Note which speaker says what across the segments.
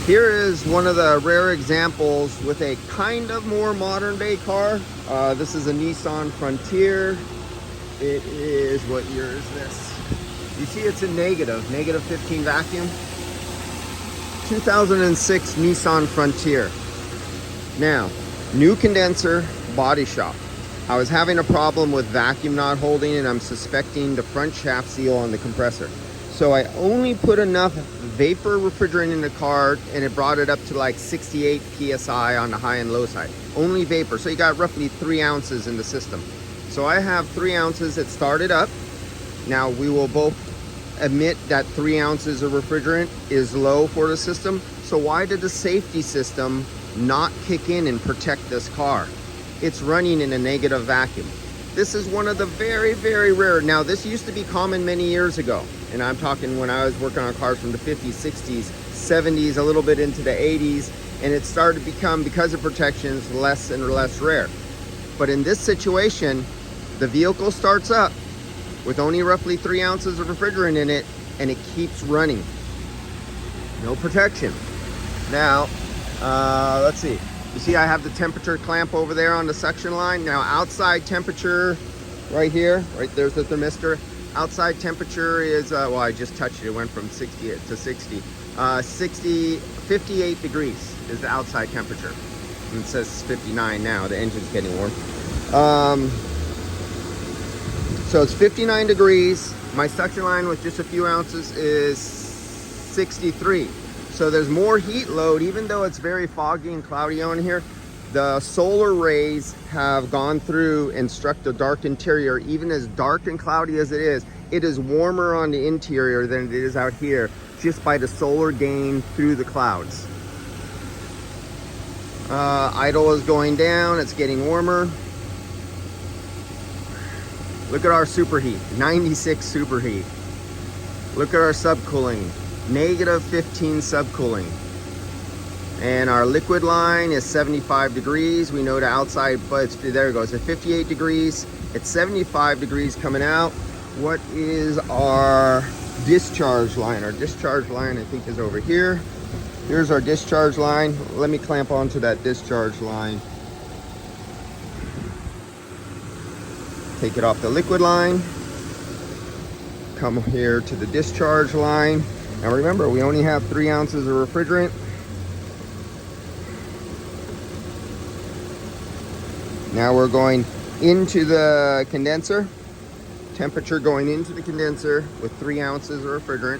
Speaker 1: Here is one of the rare examples with a kind of more modern day car. This is a Nissan Frontier. It is, what year is this? You see it's a negative 15 vacuum. 2006 Nissan Frontier. Now, new condenser, body shop. I was having a problem with vacuum not holding, and I'm suspecting the front shaft seal on the compressor. So I only put enough vapor refrigerant in the car, and it brought it up to like 68 PSI on the high and low side. Only vapor, so you got roughly 3 ounces in the system. So I have 3 ounces. It started up. Now we will both admit that 3 ounces of refrigerant is low for the system. So why did the safety system not kick in and protect this car? It's running in a negative vacuum. This is one of the very, very rare. Now, this used to be common many years ago, and I'm talking when I was working on cars from the 50s, 60s, 70s, a little bit into the 80s, and it started to become, because of protections, less and less rare. But in this situation, the vehicle starts up with only roughly 3 ounces of refrigerant in it, and it keeps running. No protection. Now, let's see. You see I have the temperature clamp over there on the suction line. Now outside temperature right here, right there's the thermistor. Outside temperature is, well, I just touched it. It went from 60 to 60. 58 degrees is the outside temperature. And it says 59 now. The engine's getting warm. So it's 59 degrees. My suction line with just a few ounces is 63. So there's more heat load, even though it's very foggy and cloudy on here. The solar rays have gone through and struck the dark interior. Even as dark and cloudy as it is warmer on the interior than it is out here, just by the solar gain through the clouds. Idle is going down, it's getting warmer. Look at our superheat, 96 superheat. Look at our subcooling. Negative 15 subcooling. And our liquid line is 75 degrees. We know the outside, but there it goes. At 58 degrees, it's 75 degrees coming out. What is our discharge line? Our discharge line, I think, is over here. Here's our discharge line. Let me clamp onto that discharge line. Take it off the liquid line. Come here to the discharge line. Now remember, we only have 3 ounces of refrigerant. Now we're going into the condenser. Temperature going into the condenser with 3 ounces of refrigerant.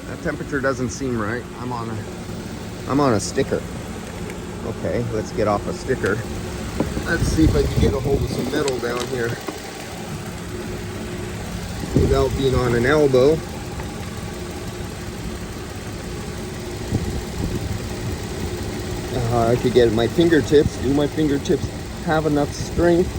Speaker 1: That temperature doesn't seem right. I'm on a sticker. Okay, let's get off a sticker. Let's see if I can get a hold of some metal down here without being on an elbow. I could get my fingertips. Do my fingertips have enough strength?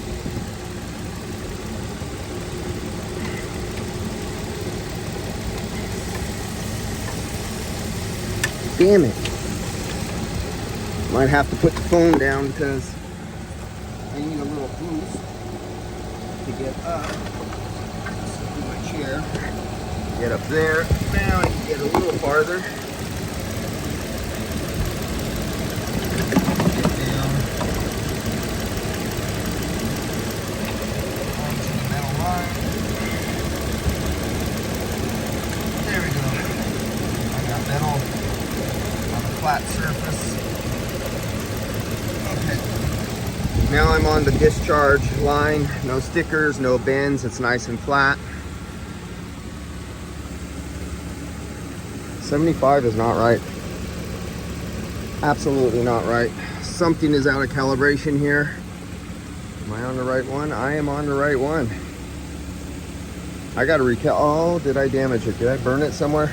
Speaker 1: Damn it. Might have to put the phone down because I need a little boost to get up. Chair. Get up there. Now I can get a little farther. Get down onto the metal line. There we go. I got metal on a flat surface. Okay. Now I'm on the discharge line. No stickers, no bends. It's nice and flat. 75 is not right. Absolutely not right. Something is out of calibration here. Am I on the right one? I am on the right one. I gotta oh, did I damage it? Did I burn it somewhere?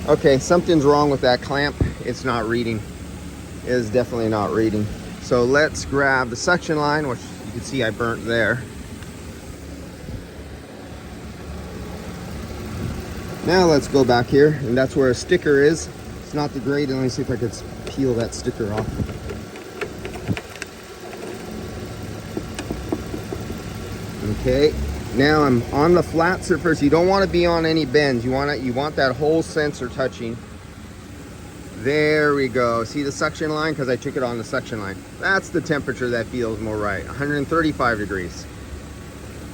Speaker 1: Okay, something's wrong with that clamp. It's not reading. It is definitely not reading. So let's grab the suction line, which you can see I burnt there. Now let's go back here, and that's where a sticker is. It's not the grade. Let me see if I could peel that sticker off. Okay, Now I'm on the flat surface. You don't want to be on any bends. You want that whole sensor touching. There we go. See the suction line? Because I took it on the suction line. That's the temperature that feels more right. 135 degrees.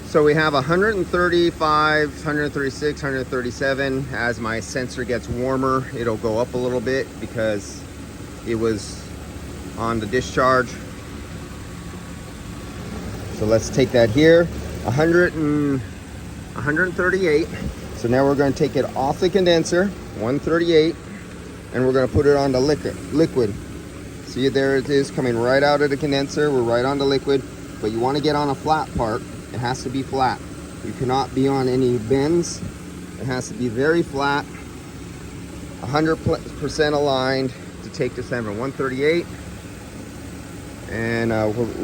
Speaker 1: So we have 135, 136, 137. As my sensor gets warmer, it'll go up a little bit because it was on the discharge. So let's take that here. 138. So now we're going to take it off the condenser, 138, and we're going to put it on the liquid. See, there it is coming right out of the condenser. We're right on the liquid, but you want to get on a flat part. It has to be flat. You cannot be on any bends. It has to be very flat, 100% aligned to take this number. 138. And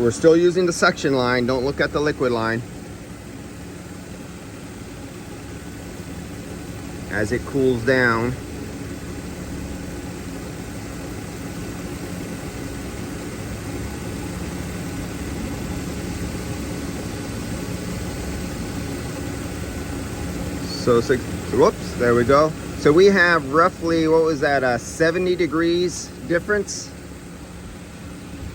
Speaker 1: we're still using the suction line. Don't look at the liquid line. As it cools down. So whoops, there we go. So we have roughly, what was that, 70 degrees difference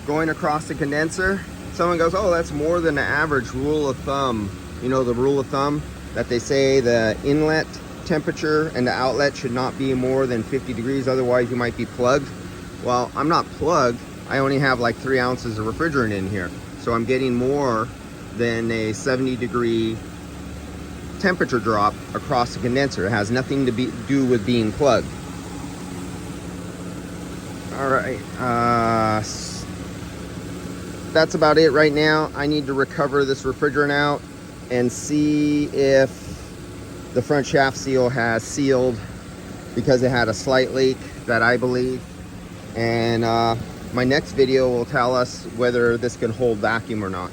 Speaker 1: going across the condenser. Someone goes, oh, that's more than the average rule of thumb. You know, the rule of thumb that they say the inlet temperature and the outlet should not be more than 50 degrees, otherwise you might be plugged. Well, I'm not plugged. I only have like 3 ounces of refrigerant in here, so I'm getting more than a 70 degree temperature drop across the condenser. It has nothing to do with being plugged. All right, that's about it right now. I need to recover this refrigerant out and see if the front shaft seal has sealed, because it had a slight leak that I believe. And my next video will tell us whether this can hold vacuum or not.